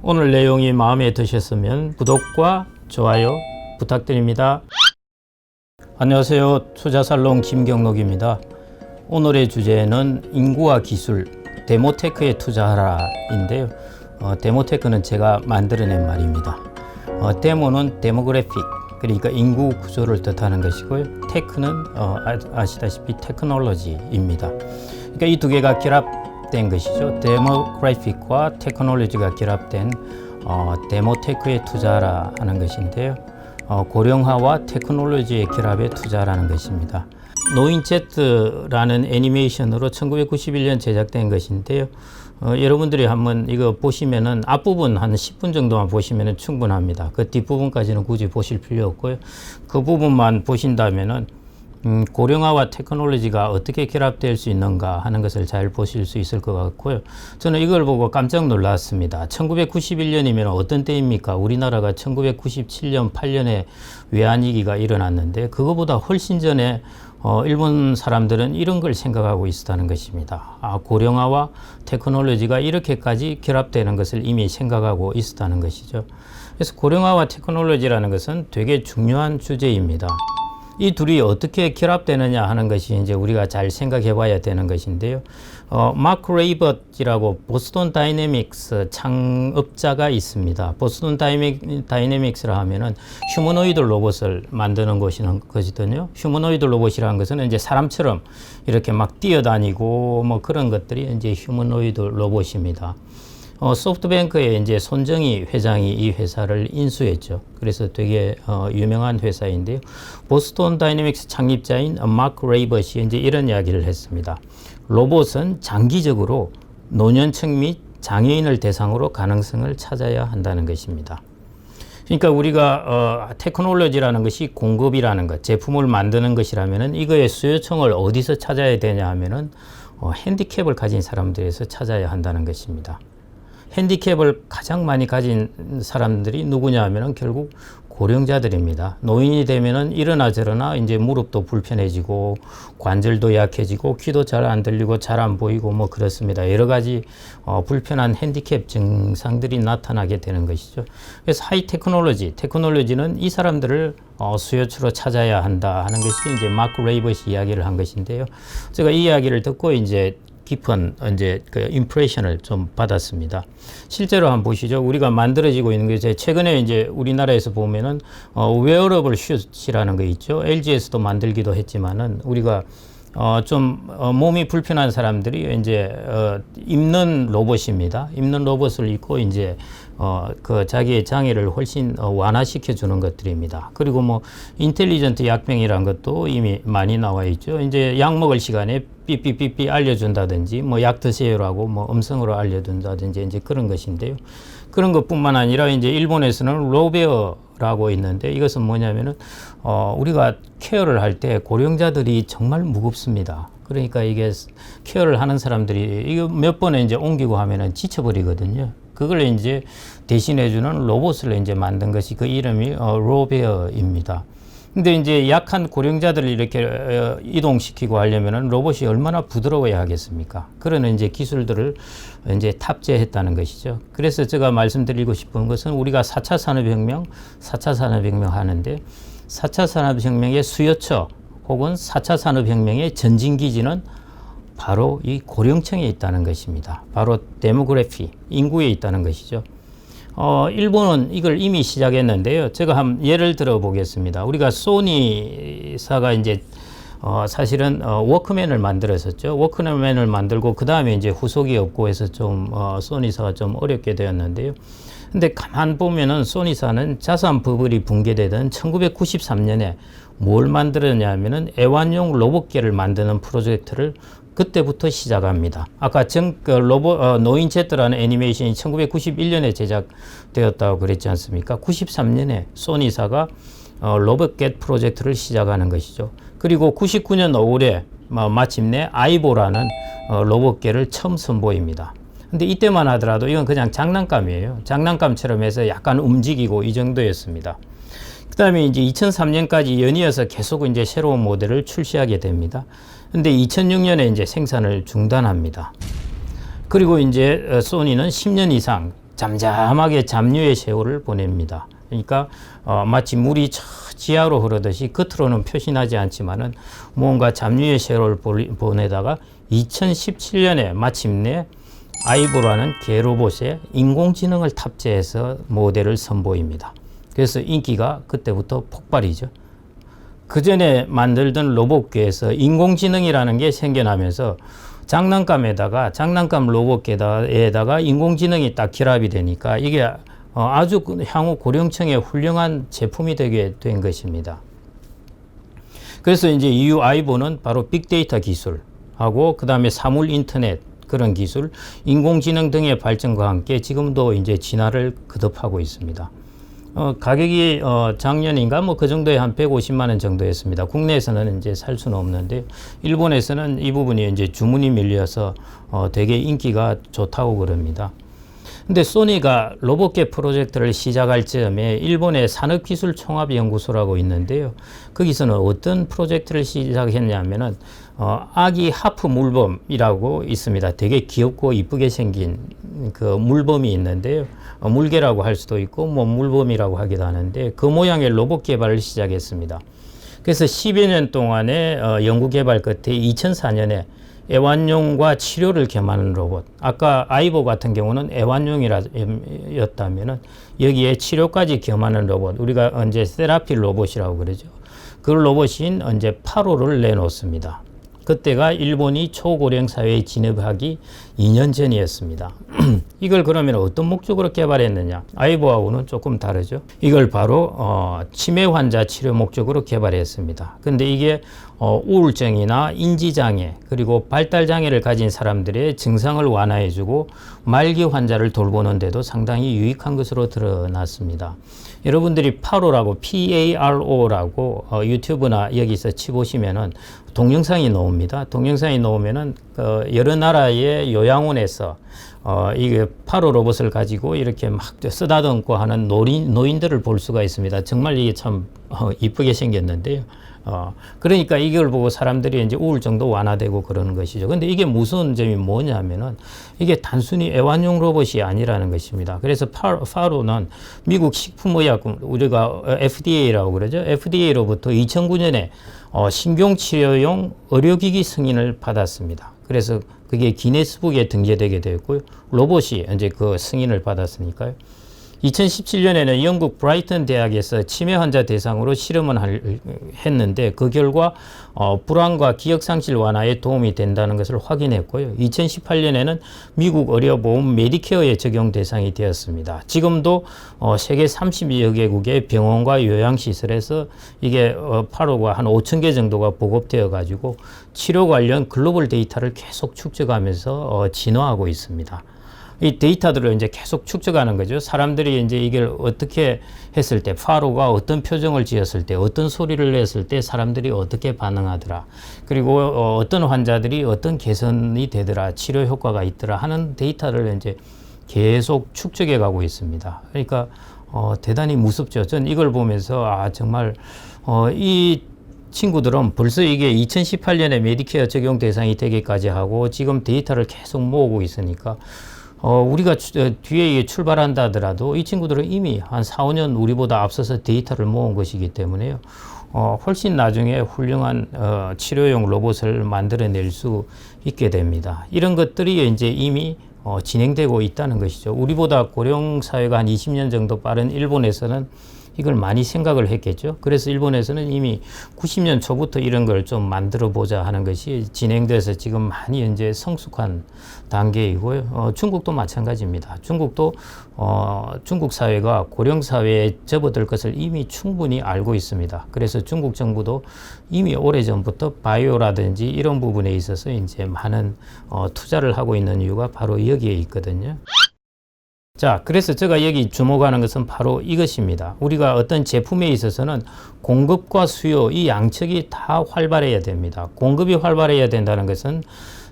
오늘 내용이 마음에 드셨으면 구독과 좋아요 부탁드립니다. 안녕하세요. 투자살롱 김경록입니다. 오늘의 주제는 인구와 기술, 데모테크에 투자하라인데요. 데모테크는 제가 만들어낸 말입니다. 데모는 데모그래픽, 그러니까 인구 구조를 뜻하는 것이고요. 테크는 아시다시피 테크놀로지입니다. 그러니까 이 두 개가 결합된 것이죠. 데모그래픽과 테크놀로지가 결합된 데모테크에 투자하라 하는 것인데요. 고령화와 테크놀로지의 결합에 투자하라는 것입니다. 노인제트라는 애니메이션으로 1991년 제작된 것인데요. 여러분들이 한번 이거 보시면은 앞부분 한 10분 정도만 보시면은 충분합니다. 그 뒷부분까지는 굳이 보실 필요 없고요. 그 부분만 보신다면은 고령화와 테크놀로지가 어떻게 결합될 수 있는가 하는 것을 잘 보실 수 있을 것 같고요. 저는 이걸 보고 깜짝 놀랐습니다. 1991년이면 어떤 때입니까? 우리나라가 1997년, 8년에 외환위기가 일어났는데 그거보다 훨씬 전에 일본 사람들은 이런 걸 생각하고 있었다는 것입니다. 고령화와 테크놀로지가 이렇게까지 결합되는 것을 이미 생각하고 있었다는 것이죠. 그래서 고령화와 테크놀로지라는 것은 되게 중요한 주제입니다. 이 둘이 어떻게 결합되느냐 하는 것이 이제 우리가 잘 생각해 봐야 되는 것인데요. 마크 레이버트라고 보스턴 다이내믹스 창업자가 있습니다. 보스턴 다이내믹스라 하면은 휴머노이드 로봇을 만드는 것이거든요. 휴머노이드 로봇이라는 것은 이제 사람처럼 이렇게 막 뛰어다니고 뭐 그런 것들이 이제 휴머노이드 로봇입니다. 소프트뱅크의 이제 손정희 회장이 이 회사를 인수했죠. 그래서 되게 유명한 회사인데요. 보스턴 다이내믹스 창립자인 마크 레이버트이 이제 이런 이야기를 했습니다. 로봇은 장기적으로 노년층 및 장애인을 대상으로 가능성을 찾아야 한다는 것입니다. 그러니까 우리가 테크놀로지라는 것이 공급이라는 것, 제품을 만드는 것이라면은 이거의 수요층을 어디서 찾아야 되냐 하면은 핸디캡을 가진 사람들에서 찾아야 한다는 것입니다. 핸디캡을 가장 많이 가진 사람들이 누구냐 하면은 결국 고령자들입니다. 노인이 되면은 이러나 저러나 이제 무릎도 불편해지고 관절도 약해지고 귀도 잘 안 들리고 잘 안 보이고 뭐 그렇습니다. 여러 가지 불편한 핸디캡 증상들이 나타나게 되는 것이죠. 그래서 하이 테크놀로지는 이 사람들을 수요처로 찾아야 한다 하는 것이 이제 마크 레이버시 이야기를 한 것인데요. 제가 이 이야기를 듣고 이제 깊은 이제 그 임프레션을 좀 받았습니다. 실제로 한번 보시죠. 우리가 만들어지고 있는 게 최근에 이제 우리나라에서 보면은 웨어러블 슛이라는 거 있죠. LG에서도 만들기도 했지만은 우리가 좀 몸이 불편한 사람들이 이제 입는 로봇입니다. 입는 로봇을 입고 이제 그 자기의 장애를 훨씬 완화시켜 주는 것들입니다. 그리고 뭐 인텔리전트 약병이란 것도 이미 많이 나와 있죠. 이제 약 먹을 시간에 삐삐삐삐 알려준다든지 뭐 약 드세요라고 뭐 음성으로 알려준다든지 이제 그런 것인데요. 그런 것뿐만 아니라 이제 일본에서는 로베어라고 있는데 이것은 뭐냐면은 우리가 케어를 할 때 고령자들이 정말 무겁습니다. 그러니까 이게 케어를 하는 사람들이 이거 몇 번에 이제 옮기고 하면은 지쳐버리거든요. 그걸 이제 대신해주는 로봇을 이제 만든 것이 그 이름이 로베어입니다. 근데 이제 약한 고령자들을 이렇게 이동시키고 하려면은 로봇이 얼마나 부드러워야 하겠습니까? 그런 이제 기술들을 이제 탑재했다는 것이죠. 그래서 제가 말씀드리고 싶은 것은 우리가 4차 산업혁명 하는데 4차 산업혁명의 수요처 혹은 4차 산업혁명의 전진기지는 바로 이 고령층에 있다는 것입니다. 바로 데모그래피, 인구에 있다는 것이죠. 일본은 이걸 이미 시작했는데요. 제가 한번 예를 들어 보겠습니다. 우리가 소니사가 이제 사실은 워크맨을 만들었었죠. 워크맨을 만들고 그 다음에 이제 후속이 없고 해서 좀 소니사가 좀 어렵게 되었는데요. 근데 가만 보면은 소니사는 자산 버블이 붕괴되던 1993년에 뭘 만들었냐면은 애완용 로봇개를 만드는 프로젝트를 그때부터 시작합니다. 아까 노인제트라는 애니메이션이 1991년에 제작되었다고 그랬지 않습니까? 93년에 소니사가 로봇겟 프로젝트를 시작하는 것이죠. 그리고 99년 5월에 마침내 아이보라는 로봇개를 처음 선보입니다. 근데 이때만 하더라도 이건 그냥 장난감이에요. 장난감처럼 해서 약간 움직이고 이 정도였습니다. 그 다음에 이제 2003년까지 연이어서 계속 이제 새로운 모델을 출시하게 됩니다. 근데 2006년에 이제 생산을 중단합니다. 그리고 이제 소니는 10년 이상 잠잠하게 잡류의 세월을 보냅니다. 그러니까 마치 물이 저 지하로 흐르듯이 겉으로는 표시나지 않지만은 뭔가 잡류의 세월을 보내다가 2017년에 마침내 아이보라는 개로봇에 인공지능을 탑재해서 모델을 선보입니다. 그래서 인기가 그때부터 폭발이죠. 그 전에 만들던 로봇계에서 인공지능이라는 게 생겨나면서 장난감 로봇계에다가 인공지능이 딱 결합이 되니까 이게 아주 향후 고령층의 훌륭한 제품이 되게 된 것입니다. 그래서 이제 이후 아이보는 바로 빅데이터 기술하고 그 다음에 사물 인터넷 그런 기술, 인공지능 등의 발전과 함께 지금도 이제 진화를 거듭하고 있습니다. 가격이 작년인가 뭐 그 정도에 한 150만 원 정도였습니다. 국내에서는 이제 살 수는 없는데 일본에서는 이 부분이 이제 주문이 밀려서 되게 인기가 좋다고 그럽니다. 근데 소니가 로봇계 프로젝트를 시작할 즈음에 일본의 산업기술총합연구소라고 있는데요. 거기서는 어떤 프로젝트를 시작했냐면은 아기 하프 물범이라고 있습니다. 되게 귀엽고 이쁘게 생긴 그 물범이 있는데요. 물개라고 할 수도 있고 뭐 물범이라고 하기도 하는데 그 모양의 로봇 개발을 시작했습니다. 그래서 10여 년 동안의 연구 개발 끝에 2004년에 애완용과 치료를 겸하는 로봇. 아까 아이보 같은 경우는 애완용이었다면은 여기에 치료까지 겸하는 로봇. 우리가 언제 세라피 로봇이라고 그러죠. 그 로봇인 언제 8호를 내놓습니다. 그때가 일본이 초고령 사회에 진입하기 2년 전이었습니다. 이걸 그러면 어떤 목적으로 개발했느냐? 아이보하고는 조금 다르죠. 이걸 바로 치매 환자 치료 목적으로 개발했습니다. 근데 이게 우울증이나 인지장애 그리고 발달장애를 가진 사람들의 증상을 완화해주고 말기 환자를 돌보는 데도 상당히 유익한 것으로 드러났습니다. 여러분들이 파로라고 PARO라고 유튜브나 여기서 치보시면은 동영상이 나옵니다. 동영상이 나오면은 여러 나라의 요양원에서 이게 파로 로봇을 가지고 이렇게 막 쓰다듬고 하는 노인들을 볼 수가 있습니다. 정말 이게 참 이쁘게 생겼는데요. 그러니까 이걸 보고 사람들이 이제 우울증도 완화되고 그러는 것이죠. 근데 이게 무서운 점이 뭐냐면은 이게 단순히 애완용 로봇이 아니라는 것입니다. 그래서 파로는 미국 식품의약품 우리가 FDA라고 그러죠. FDA로부터 2009년에 신경치료용 의료기기 승인을 받았습니다. 그래서 그게 기네스북에 등재되게 되었고요. 로봇이 이제 그 승인을 받았으니까요. 2017년에는 영국 브라이튼 대학에서 치매 환자 대상으로 실험을 했는데 그 결과 불안과 기억상실 완화에 도움이 된다는 것을 확인했고요. 2018년에는 미국 의료보험 메디케어의 적용 대상이 되었습니다. 지금도 세계 30여 개국의 병원과 요양시설에서 이게 파로가 한 5천 개 정도가 보급되어 가지고 치료 관련 글로벌 데이터를 계속 축적하면서 진화하고 있습니다. 이 데이터들을 이제 계속 축적하는 거죠. 사람들이 이제 이걸 어떻게 했을 때, 파로가 어떤 표정을 지었을 때, 어떤 소리를 냈을 때 사람들이 어떻게 반응하더라. 그리고 어떤 환자들이 어떤 개선이 되더라, 치료 효과가 있더라 하는 데이터를 이제 계속 축적해 가고 있습니다. 그러니까 대단히 무섭죠. 전 이걸 보면서 정말 이 친구들은 벌써 이게 2018년에 메디케어 적용 대상이 되기까지 하고 지금 데이터를 계속 모으고 있으니까 우리가 뒤에 출발한다 하더라도 이 친구들은 이미 한 4, 5년 우리보다 앞서서 데이터를 모은 것이기 때문에요. 훨씬 나중에 훌륭한 치료용 로봇을 만들어낼 수 있게 됩니다. 이런 것들이 이제 이미 진행되고 있다는 것이죠. 우리보다 고령 사회가 한 20년 정도 빠른 일본에서는 이걸 많이 생각을 했겠죠. 그래서 일본에서는 이미 90년 초부터 이런 걸 좀 만들어 보자 하는 것이 진행돼서 지금 많이 이제 성숙한 단계이고요. 중국도 마찬가지입니다. 중국도 중국 사회가 고령 사회에 접어들 것을 이미 충분히 알고 있습니다. 그래서 중국 정부도 이미 오래전부터 바이오라든지 이런 부분에 있어서 이제 많은 투자를 하고 있는 이유가 바로 여기에 있거든요. 자, 그래서 제가 여기 주목하는 것은 바로 이것입니다. 우리가 어떤 제품에 있어서는 공급과 수요, 이 양측이 다 활발해야 됩니다. 공급이 활발해야 된다는 것은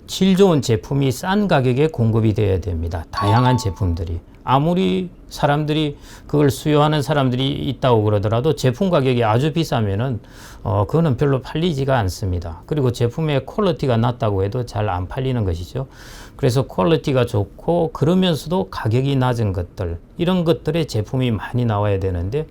질 좋은 제품이 싼 가격에 공급이 되어야 됩니다. 다양한 제품들이. 아무리 사람들이 그걸 수요하는 사람들이 있다고 그러더라도 제품 가격이 아주 비싸면은 그거는 별로 팔리지가 않습니다. 그리고 제품의 퀄리티가 낮다고 해도 잘 안 팔리는 것이죠. 그래서 퀄리티가 좋고 그러면서도 가격이 낮은 것들, 이런 것들의 제품이 많이 나와야 되는데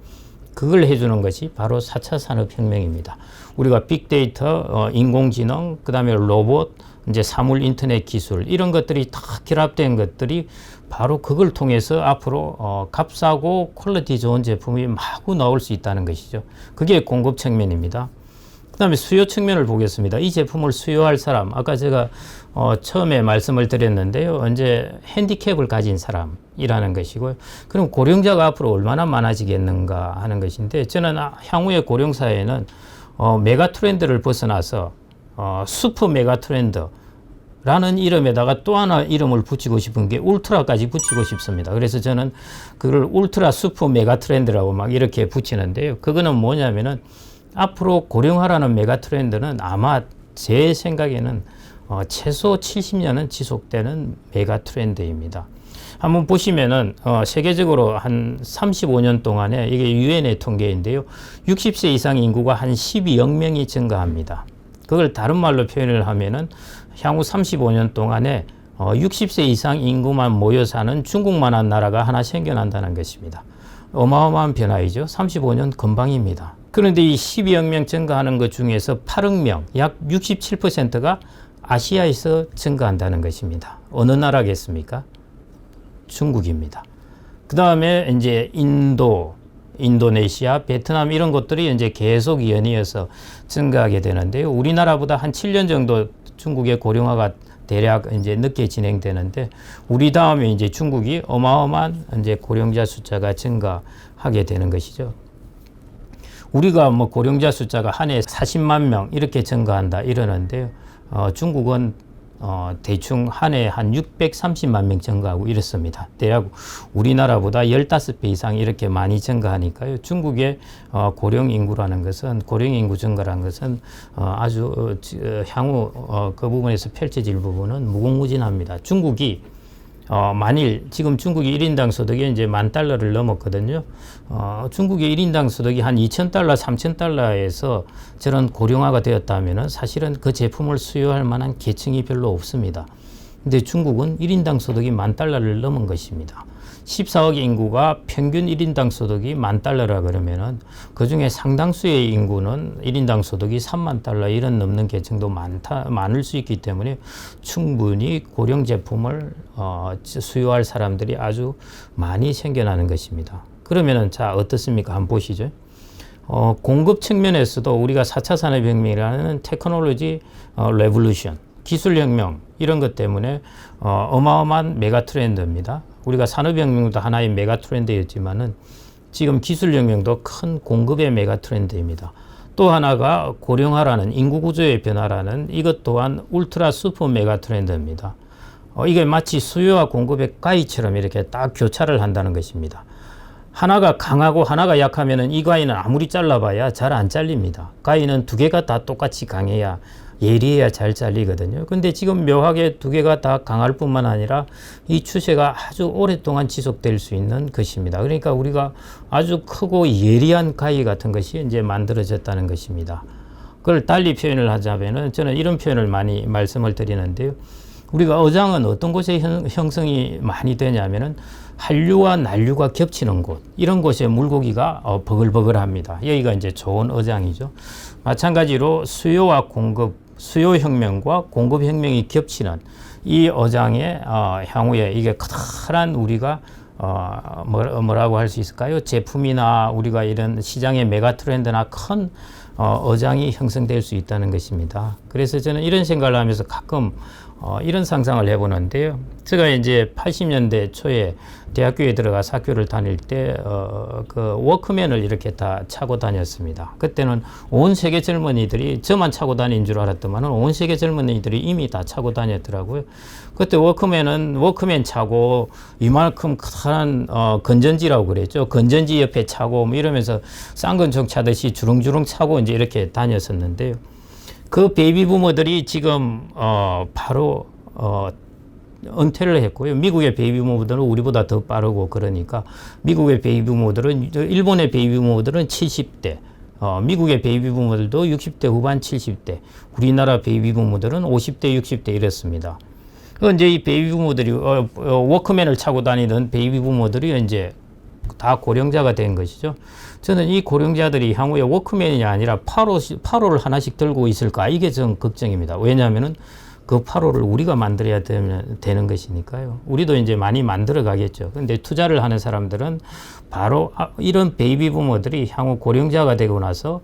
그걸 해주는 것이 바로 4차 산업혁명입니다. 우리가 빅데이터, 인공지능, 그 다음에 로봇, 이제 사물 인터넷 기술, 이런 것들이 다 결합된 것들이 바로 그걸 통해서 앞으로 값싸고 퀄리티 좋은 제품이 마구 나올 수 있다는 것이죠. 그게 공급 측면입니다. 그 다음에 수요 측면을 보겠습니다. 이 제품을 수요할 사람, 아까 제가 처음에 말씀을 드렸는데요. 이제 핸디캡을 가진 사람이라는 것이고요. 그럼 고령자가 앞으로 얼마나 많아지겠는가 하는 것인데, 저는 향후의 고령사회는 메가 트렌드를 벗어나서 슈퍼 메가 트렌드 라는 이름에다가 또 하나 이름을 붙이고 싶은 게 울트라까지 붙이고 싶습니다. 그래서 저는 그걸 울트라 슈퍼 메가 트렌드라고 막 이렇게 붙이는데요. 그거는 뭐냐면은 앞으로 고령화라는 메가 트렌드는 아마 제 생각에는 최소 70년은 지속되는 메가 트렌드입니다. 한번 보시면은 세계적으로 한 35년 동안에, 이게 유엔의 통계인데요, 60세 이상 인구가 한 12억 명이 증가합니다. 그걸 다른 말로 표현을 하면은 향후 35년 동안에 60세 이상 인구만 모여 사는 중국만한 나라가 하나 생겨난다는 것입니다. 어마어마한 변화이죠. 35년 금방입니다. 그런데 이 12억 명 증가하는 것 중에서 8억 명, 약 67%가 아시아에서 증가한다는 것입니다. 어느 나라겠습니까? 중국입니다. 그 다음에 이제 인도네시아, 베트남, 이런 것들이 이제 계속 연이어서 증가하게 되는데요. 우리나라보다 한 7년 정도 중국의 고령화가 대략 이제 늦게 진행되는데, 우리 다음에 이제 중국이 어마어마한 이제 고령자 숫자가 증가하게 되는 것이죠. 우리가 뭐 고령자 숫자가 한 해 40만 명 이렇게 증가한다 이러는데요. 중국은 대충 한 해 한 630만 명 증가하고 이렇습니다. 대략 우리나라보다 15배 이상 이렇게 많이 증가하니까요. 중국의 고령 인구라는 것은, 고령 인구 증가라는 것은 아주 향후 그 부분에서 펼쳐질 부분은 무궁무진합니다. 중국이 만일 지금 중국이 1인당 소득이 이제 $10,000를 넘었거든요. 중국의 1인당 소득이 한 $2,000, $3,000에서 저런 고령화가 되었다면은 사실은 그 제품을 수요할 만한 계층이 별로 없습니다. 근데 중국은 1인당 소득이 $10,000를 넘은 것입니다. 14억 인구가 평균 1인당 소득이 $10,000라 그러면은 그 중에 상당수의 인구는 1인당 소득이 $30,000 이런 넘는 계층도 많을 수 있기 때문에 충분히 고령 제품을 수요할 사람들이 아주 많이 생겨나는 것입니다. 그러면은 자, 어떻습니까? 한번 보시죠. 공급 측면에서도 우리가 4차 산업혁명이라는 테크놀로지 레볼루션, 기술혁명, 이런 것 때문에 어마어마한 메가 트렌드입니다. 우리가 산업혁명도 하나의 메가 트렌드였지만은 지금 기술혁명도 큰 공급의 메가 트렌드입니다. 또 하나가 고령화라는 인구구조의 변화라는 이것 또한 울트라 슈퍼 메가 트렌드입니다. 이게 마치 수요와 공급의 가위처럼 이렇게 딱 교차를 한다는 것입니다. 하나가 강하고 하나가 약하면은 이 가위는 아무리 잘라봐야 잘 안 잘립니다. 가위는 두 개가 다 똑같이 강해야, 예리해야 잘 잘리거든요. 근데 지금 묘하게 두 개가 다 강할 뿐만 아니라 이 추세가 아주 오랫동안 지속될 수 있는 것입니다. 그러니까 우리가 아주 크고 예리한 가위 같은 것이 이제 만들어졌다는 것입니다. 그걸 달리 표현을 하자면은 저는 이런 표현을 많이 말씀을 드리는데요. 우리가 어장은 어떤 곳에 형성이 많이 되냐면은 한류와 난류가 겹치는 곳, 이런 곳에 물고기가 버글버글합니다. 여기가 이제 좋은 어장이죠. 마찬가지로 수요와 공급, 수요혁명과 공급혁명이 겹치는 이 어장에 향후에 이게 커다란 우리가 뭐라고 할 수 있을까요? 제품이나 우리가 이런 시장의 메가 트렌드나 큰 어장이 형성될 수 있다는 것입니다. 그래서 저는 이런 생각을 하면서 가끔 이런 상상을 해보는데요. 제가 이제 80년대 초에 대학교에 들어가서 학교를 다닐 때 그 워크맨을 이렇게 다 차고 다녔습니다. 그때는 온 세계 젊은이들이, 저만 차고 다닌 줄 알았더만 온 세계 젊은이들이 이미 다 차고 다녔더라고요. 그때 워크맨 차고 이만큼 큰 건전지라고 그랬죠. 건전지 옆에 차고 뭐 이러면서 쌍권총 차듯이 주렁주렁 차고 이제 이렇게 다녔었는데요. 그 베이비 부모들이 지금 바로 은퇴를 했고요. 미국의 베이비 부모들은 우리보다 더 빠르고 그러니까 미국의 베이비 부모들은 일본의 베이비 부모들은 70대, 미국의 베이비 부모들도 60대 후반 70대, 우리나라 베이비 부모들은 50대 60대 이랬습니다. 이제 이 베이비 부모들이 워크맨을 차고 다니던 베이비 부모들이 이제 다 고령자가 된 것이죠. 저는 이 고령자들이 향후에 워크맨이 아니라 8호를 하나씩 들고 있을까 이게 좀 걱정입니다. 왜냐하면은 그 8호를 우리가 만들어야 되는 것이니까요. 우리도 이제 많이 만들어 가겠죠. 근데 투자를 하는 사람들은 바로 이런 베이비 부모들이 향후 고령자가 되고 나서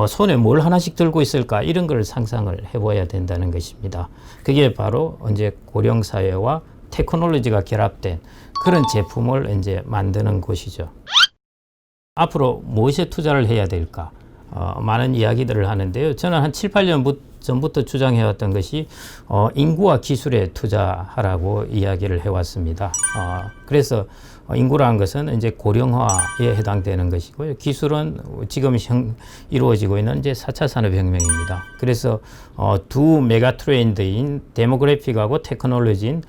손에 뭘 하나씩 들고 있을까 이런 걸 상상을 해봐야 된다는 것입니다. 그게 바로 이제 고령사회와 테크놀로지가 결합된 그런 제품을 이제 만드는 곳이죠. 앞으로 무엇에 투자를 해야 될까? 많은 이야기들을 하는데요. 저는 한 7, 8년 전부터 주장해왔던 것이 인구와 기술에 투자하라고 이야기를 해왔습니다. 그래서 인구라는 것은 이제 고령화에 해당되는 것이고요. 기술은 지금 이루어지고 있는 이제 4차 산업혁명입니다. 그래서 두 메가 트렌드인 데모그래픽하고 테크놀로지인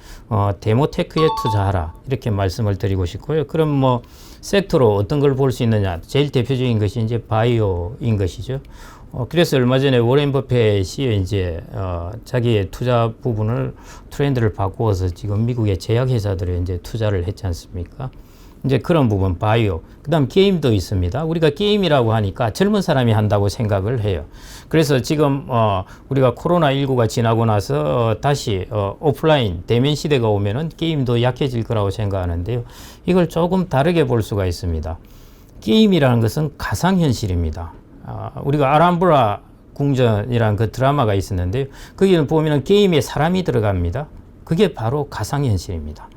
데모테크에 투자하라 이렇게 말씀을 드리고 싶고요. 그럼 뭐 섹터로 어떤 걸 볼 수 있느냐? 제일 대표적인 것이 이제 바이오인 것이죠. 그래서 얼마 전에 워렌 버핏이 이제 자기의 투자 부분을 트렌드를 바꾸어서 지금 미국의 제약회사들에 이제 투자를 했지 않습니까? 이제 그런 부분 바이오. 그다음 게임도 있습니다. 우리가 게임이라고 하니까 젊은 사람이 한다고 생각을 해요. 그래서 지금 우리가 코로나19가 지나고 나서 다시 오프라인 대면 시대가 오면은 게임도 약해질 거라고 생각하는데요. 이걸 조금 다르게 볼 수가 있습니다. 게임이라는 것은 가상현실입니다. 우리가 아람브라 궁전이라는 그 드라마가 있었는데요. 거기는 보면은 게임에 사람이 들어갑니다. 그게 바로 가상현실입니다.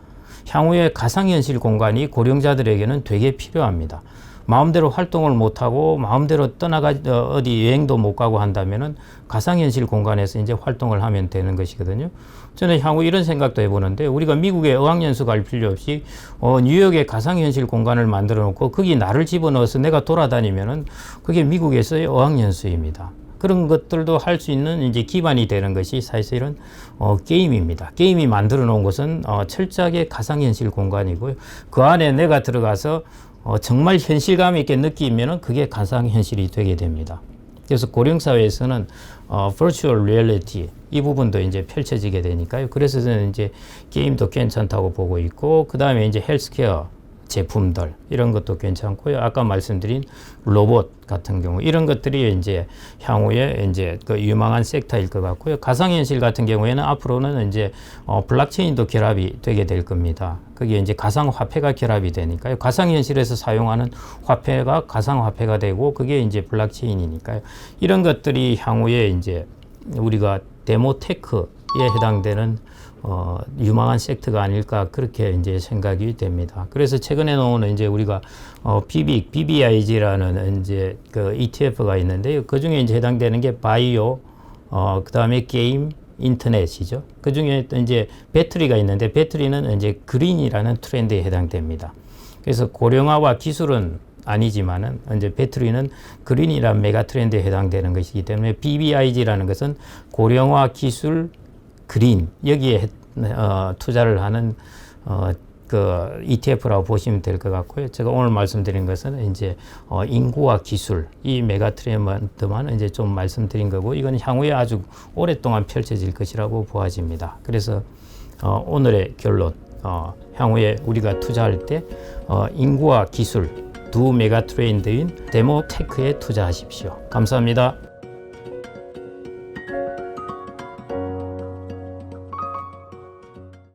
향후에 가상현실 공간이 고령자들에게는 되게 필요합니다. 마음대로 활동을 못하고 마음대로 어디 여행도 못 가고 한다면은 가상현실 공간에서 이제 활동을 하면 되는 것이거든요. 저는 향후 이런 생각도 해보는데 우리가 미국에 어학연수 갈 필요 없이 뉴욕에 가상현실 공간을 만들어 놓고 거기 나를 집어넣어서 내가 돌아다니면은 그게 미국에서의 어학연수입니다. 그런 것들도 할 수 있는 이제 기반이 되는 것이 사실은 게임입니다. 게임이 만들어 놓은 것은 철저하게 가상현실 공간이고요. 그 안에 내가 들어가서 정말 현실감 있게 느끼면은 그게 가상현실이 되게 됩니다. 그래서 고령사회에서는 virtual reality 이 부분도 이제 펼쳐지게 되니까요. 그래서 저는 이제 게임도 괜찮다고 보고 있고, 그 다음에 이제 헬스케어 제품들 이런 것도 괜찮고요. 아까 말씀드린 로봇 같은 경우 이런 것들이 이제 향후에 이제 그 유망한 섹터일 것 같고요. 가상현실 같은 경우에는 앞으로는 이제 블록체인도 결합이 되게 될 겁니다. 그게 이제 가상화폐가 결합이 되니까요. 가상현실에서 사용하는 화폐가 가상화폐가 되고 그게 이제 블록체인이니까요. 이런 것들이 향후에 이제 우리가 데모테크에 해당되는 유망한 섹터가 아닐까 그렇게 이제 생각이 됩니다. 그래서 최근에 나오는 이제 우리가 BBIG라는 이제 그 ETF가 있는데요. 그 중에 이제 해당되는 게 바이오, 그 다음에 게임, 인터넷이죠. 그 중에 이제 배터리가 있는데 배터리는 이제 그린이라는 트렌드에 해당됩니다. 그래서 고령화와 기술은 아니지만은 이제 배터리는 그린이라는 메가 트렌드에 해당되는 것이기 때문에 BBIG라는 것은 고령화 기술 그린 여기에 투자를 하는 그 ETF라고 보시면 될 것 같고요. 제가 오늘 말씀드린 것은 이제 인구와 기술 이 메가 트렌드만 이제 좀 말씀드린 거고 이건 향후에 아주 오랫동안 펼쳐질 것이라고 보아집니다. 그래서 오늘의 결론 향후에 우리가 투자할 때 인구와 기술 두 메가 트렌드인 데모테크에 투자하십시오. 감사합니다.